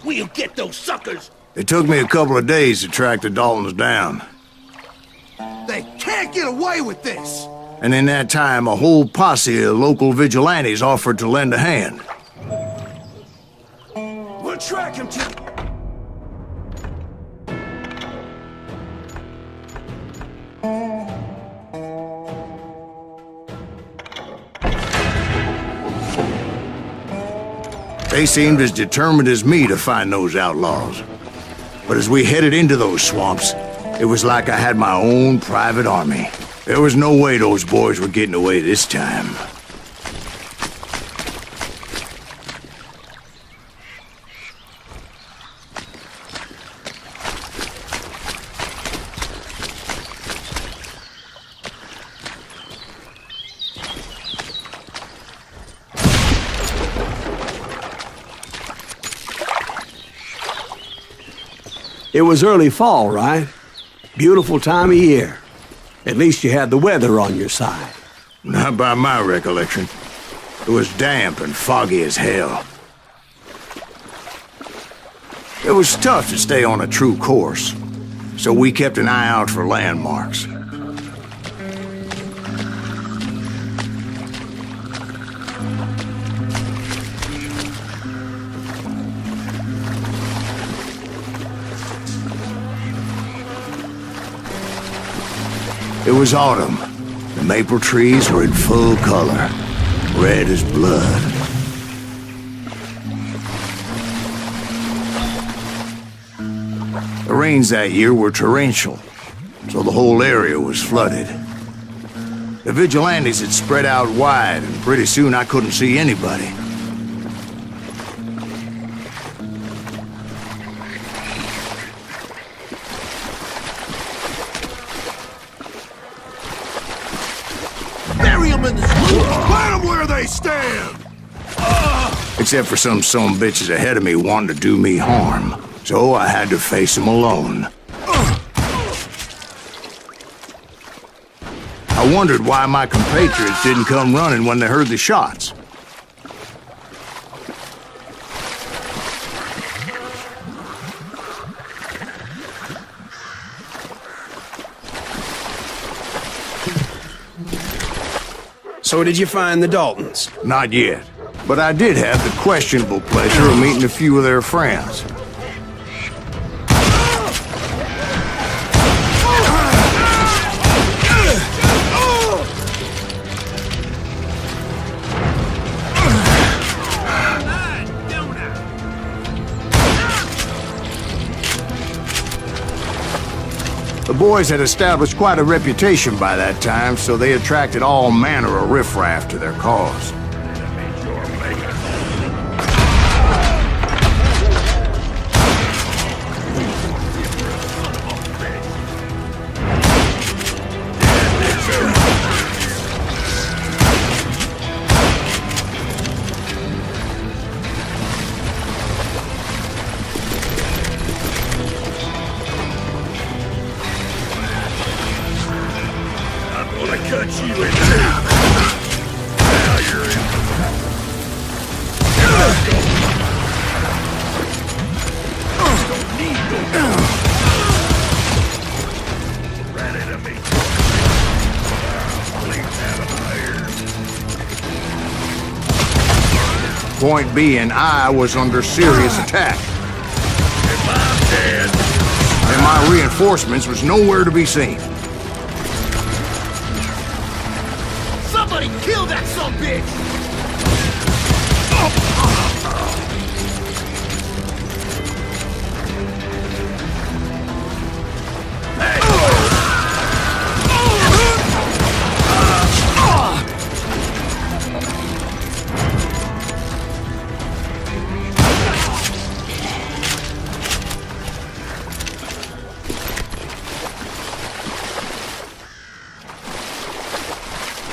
We'll get those suckers! It took me a couple of days to track the Daltons down. They can't get away with this! And in that time, a whole posse of local vigilantes offered to lend a hand. We'll track him to... They seemed as determined as me to find those outlaws. But as we headed into those swamps, it was like I had my own private army. There was no way those boys were getting away this time. It was early fall, right? Beautiful time of year. At least you had the weather on your side. Not by my recollection. It was damp and foggy as hell. It was tough to stay on a true course, so we kept an eye out for landmarks. It was autumn. The maple trees were in full color, red as blood. The rains that year were torrential, so the whole area was flooded. The vigilantes had spread out wide, and pretty soon I couldn't see anybody. Plant them where they stand! Except for some bitches ahead of me wanting to do me harm. So I had to face them alone. I wondered why my compatriots didn't come running when they heard the shots. So did you find the Daltons? Not yet. But I did have the questionable pleasure of meeting a few of their friends. The boys had established quite a reputation by that time, so they attracted all manner of riffraff to their cause. Cut you in two. Now you're in. Don't need no ran into me. Bleeds out of my ears. Point being, I was under serious attack. If I'm dead, And my reinforcements was nowhere to be seen. somebody kill that sumbitch!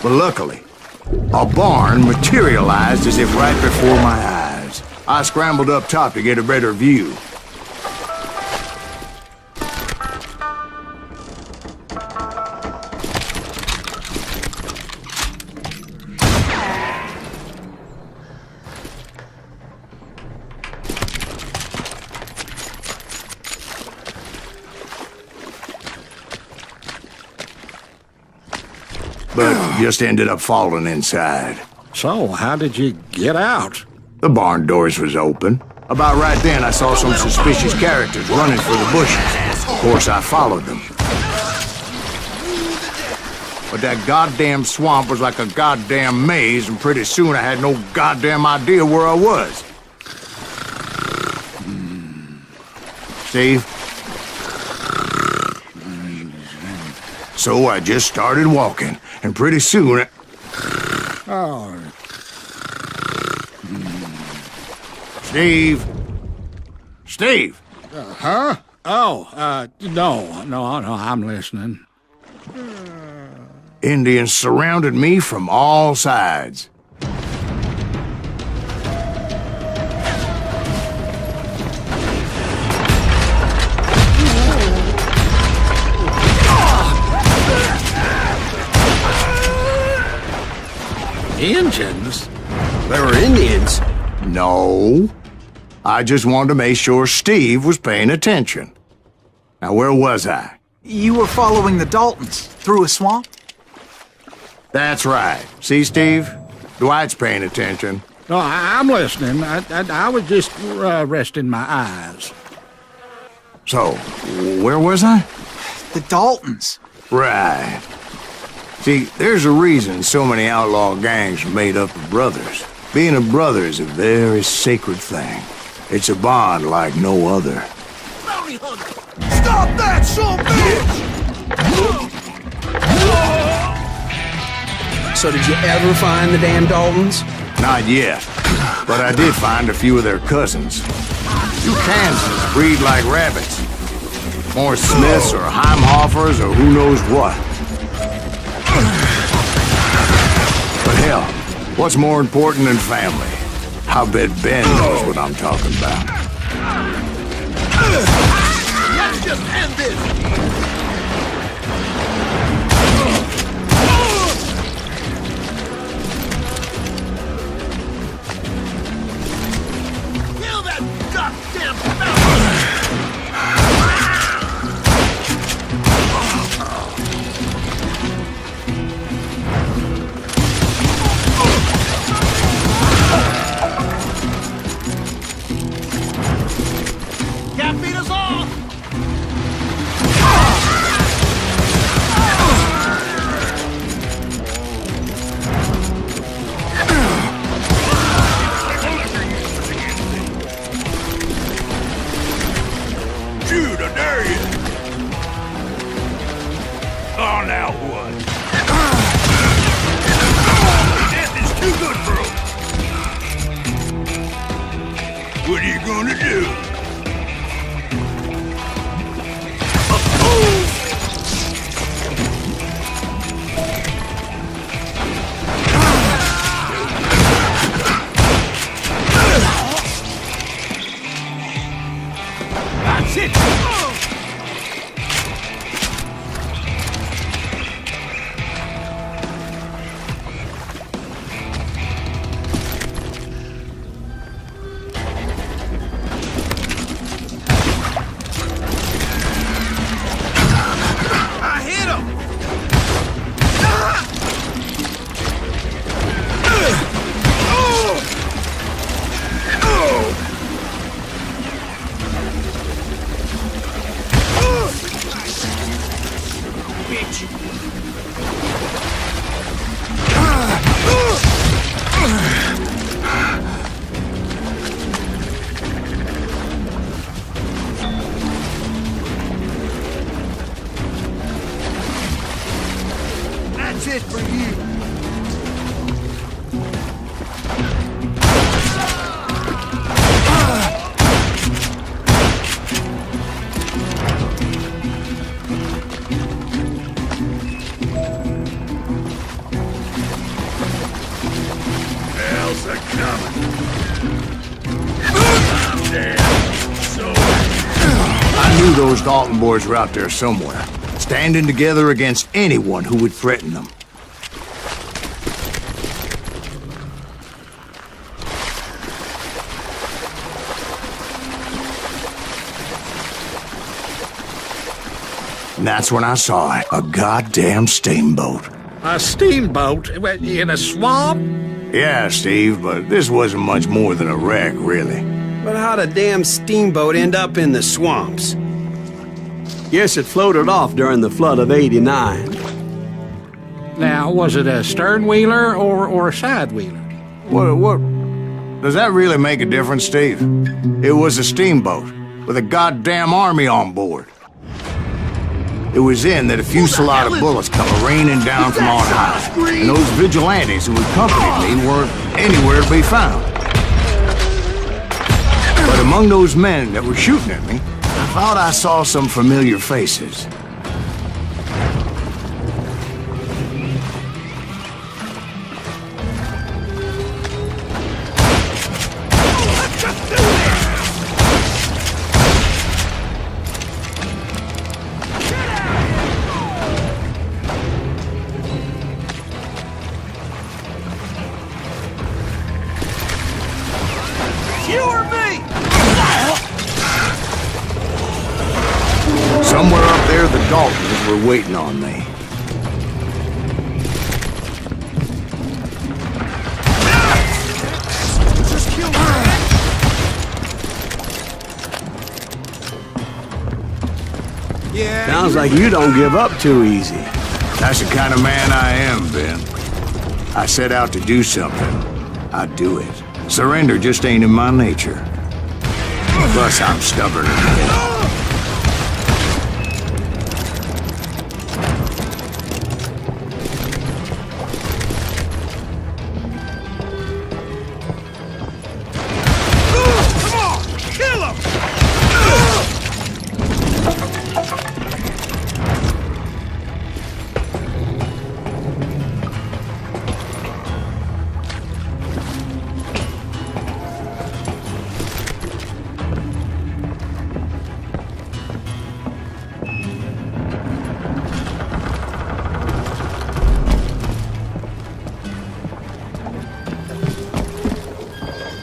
But luckily, a barn materialized as if right before my eyes. I scrambled up top to get a better view. but just ended up falling inside. So, how did you get out? The barn doors was open. About right then, I saw some suspicious characters running for the bushes. Of course, I followed them. But that goddamn swamp was like a goddamn maze, and pretty soon I had no goddamn idea where I was. Steve? So I just started walking, and pretty soon... Oh. Steve? Steve? Huh? Oh, no, I'm listening. Indians surrounded me from all sides. Indians? They were Indians. No. I just wanted to make sure Steve was paying attention. Now, where was I? You were following the Daltons through a swamp? That's right. See, Steve? Dwight's paying attention. No, I'm listening. I was just resting my eyes. So, where was I? The Daltons. Right. See, there's a reason so many outlaw gangs are made up of brothers. Being a brother is a very sacred thing. It's a bond like no other. Bounty hunter! Stop that, son of a bitch! So did you ever find the damn Daltons? Not yet, but I did find a few of their cousins. You Kansans breed like rabbits. More Smiths or Heimhoffers or who knows what. But hell, what's more important than family? I bet Ben knows what I'm talking about. Let's just end this! Kill that goddamn bastard! Can't beat us all! Shoot, I dare you! Oh, now what? Death is too good for him. What are you gonna do? That's it! I hit him! That's it for you! Hell's a coming. I knew those Dalton boys were out there somewhere, standing together against anyone who would threaten them. And that's when I saw it, a goddamn steamboat. A steamboat in a swamp? Yeah, Steve, but this wasn't much more than a wreck, really. But how'd a damn steamboat end up in the swamps? Guess it floated off during the flood of '89. Now, was it a stern wheeler or a side wheeler? What? Does that really make a difference, Steve? It was a steamboat with a goddamn army on board. It was then that a fusillade of bullets come raining down from on high, and those vigilantes who accompanied me weren't anywhere to be found. But among those men that were shooting at me, I thought I saw some familiar faces. You or me? Somewhere up there, the Daltons were waiting on me. Just kill me. Yeah. Sounds like you don't give up too easy. That's the kind of man I am, Ben. I set out to do something. I do it. Surrender just ain't in my nature. Plus, I'm stubborn as hell. Come on, kill him!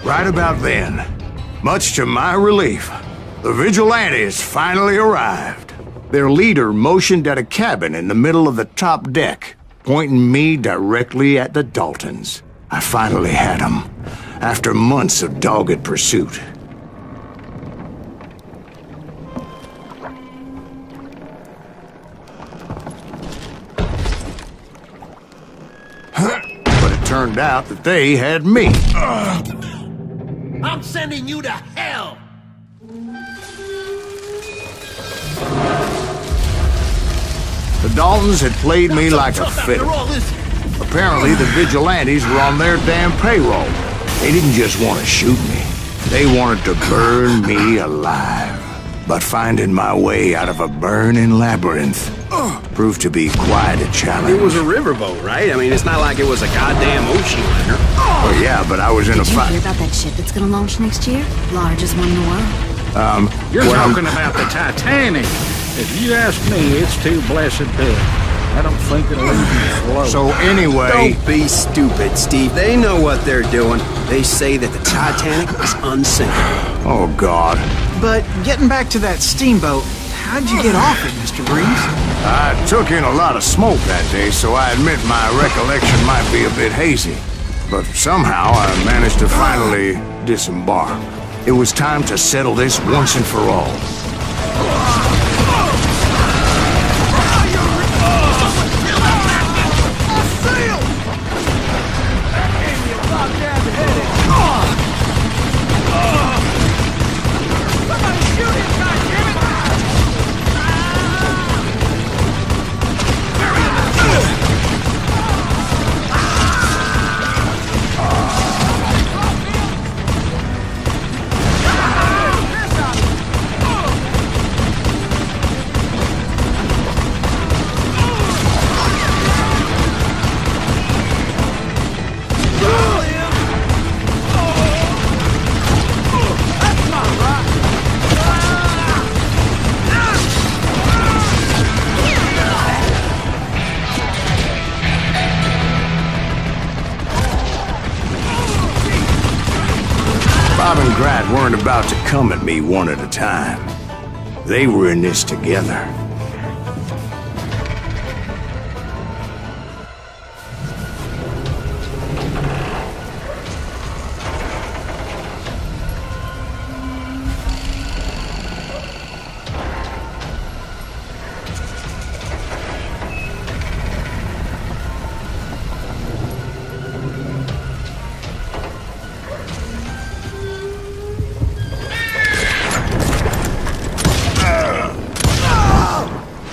Right about then, much to my relief, the vigilantes finally arrived. Their leader motioned at a cabin in the middle of the top deck, pointing me directly at the Daltons. I finally had them, after months of dogged pursuit. But it turned out that they had me. I'm sending you to hell! The Daltons had played me like a Tough fiddle. after all this. Apparently, the vigilantes were on their damn payroll. They didn't just want to shoot me. They wanted to burn me alive. But finding my way out of a burning labyrinth proved to be quite a challenge. It was a riverboat, right? I mean, it's not like it was a goddamn ocean liner. Oh, yeah, but I was in a Did you fight. hear about that ship that's gonna launch next year? Largest one in the world. You're well, talking about the Titanic. If you ask me, it's too blessed dead. I don't think it'll even float. So anyway, Don't be stupid, Steve. They know what they're doing. They say that the Titanic is unsinkable. oh God, But getting back to that steamboat, how'd you get off it, Mr. Breeze? I took in a lot of smoke that day, so I admit my recollection might be a bit hazy. But somehow I managed to finally disembark. It was time to settle this once and for all. Bob and Grat weren't about to come at me one at a time. They were in this together.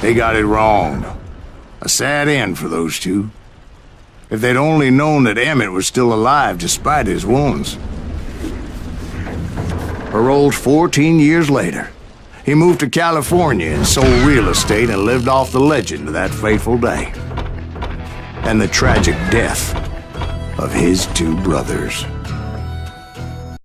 They got it wrong. A sad end for those two. If they'd only known that Emmett was still alive despite his wounds. Paroled 14 years later, he moved to California and sold real estate and lived off the legend of that fateful day. And the tragic death of his two brothers.